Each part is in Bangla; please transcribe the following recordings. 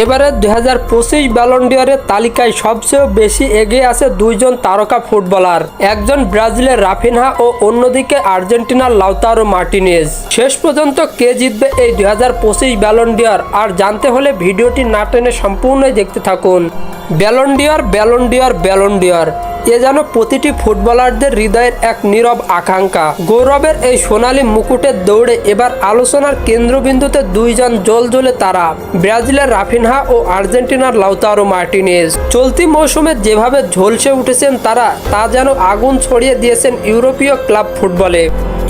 এবারে 2025 ব্যালন ডি'অরের তালিকায় সবচেয়ে বেশি এগিয়ে আছে দুইজন তারকা ফুটবলার, একজন ব্রাজিলের রাফিনহা ও অন্যদিকে আর্জেন্টিনার লাউতারো মার্টিনেজ। শেষ পর্যন্ত কে জিতবে এই 2025 ব্যালন ডি'অর আর জানতে হলে ভিডিওটি না টেনে সম্পূর্ণই দেখতে থাকুন। Ballon d'Or, Ballon d'Or, Ballon d'Or, এ যেন প্রতিটি ফুটবলারদের হৃদয়ের এক নীরব আকাঙ্ক্ষা। গৌরবের এই সোনালী মুকুটের দৌড়ে এবার আলোচনার কেন্দ্রবিন্দুতে দুইজন জ্বলজ্বলে তারা, ব্রাজিলের রাফিনহা ও আর্জেন্টিনার লাউতারো মার্টিনেজ। চলতি মৌসুমে যেভাবে ঝলসে উঠেছেন তারা, তা যেন আগুন ছড়িয়ে দিয়েছেন ইউরোপীয় ক্লাব ফুটবলে।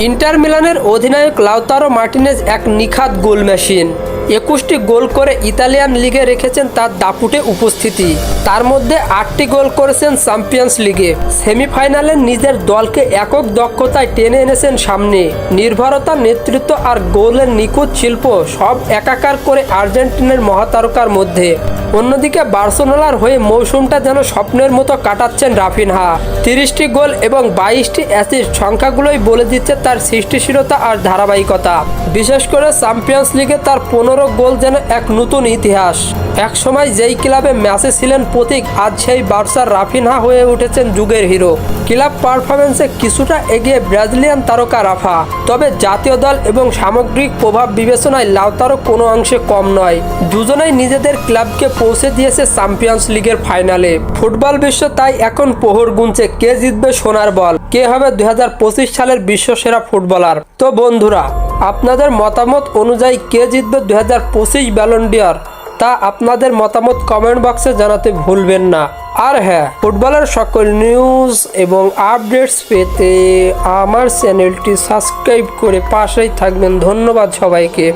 ইন্টার মিলানের অধিনায়ক লাউতারো মার্টিনেজ এক নিখাত গোল মেশিন। 21টি গোল করে ইতালিয়ান লিগে রেখেছেন তার দাপুটে উপস্থিতি। তার মধ্যে 8টি গোল করেছেন চ্যাম্পিয়ন্স লিগে। সেমিফাইনালে নিজের দলকে একক দক্ষতায় টেনে এনেছেন সামনে। নির্ভরতা, নেতৃত্ব আর গোলের নিখুঁত শিল্প সব একাকার করে আর্জেন্টিনার মহাতারকার মধ্যে। অন্যদিকে বার্সেলোনার হয়ে মৌসুমটা যেন স্বপ্নের মতো কাটাচ্ছেন রাফিনহা। 30টি গোল এবং 22টি অ্যাসিস্ট সংখ্যাগুলোই বলে দিচ্ছে তার সৃষ্টিশীলতা আর ধারাবাহিকতা। বিশেষ করে চ্যাম্পিয়ন্স লিগে তার 15 গোল যেন এক নতুন ইতিহাস। একসময় যেই ক্লাবে ম্যাচে ছিলেন প্রতীক, আজ সেই বার্সার রাফিনহা হয়ে উঠেছেন যুগের হিরো। ক্লাব পারফরমেন্সে কিছুটা এগিয়ে ব্রাজিলিয়ান তারকা রাফা, তবে জাতীয় দল এবং সামগ্রিক প্রভাব বিবেচনায় লাউতারো কোনো অংশে কম নয়। দুজনেই নিজেদের ক্লাবকে পৌঁছে দিয়েছে চ্যাম্পিয়ন্স লিগের ফাইনালে। ফুটবল বিশ্ব তাই এখন প্রহর গুনছে কে জিতবে সোনার বল, কে হবে 2025 সালের বিশ্বসেরা ফুটবলার। তো বন্ধুরা, আপনাদের মতামত অনুযায়ী কে জিতবে 2025 ব্যালন ডি'অর, তা আপনাদের মতামত কমেন্ট বক্সে জানাতে ভুলবেন না। আর হ্যাঁ, ফুটবলের সকল নিউজ এবং আপডেটস পেতে আমার চ্যানেলটি সাবস্ক্রাইব করে পাশেই থাকবেন। ধন্যবাদ সবাইকে।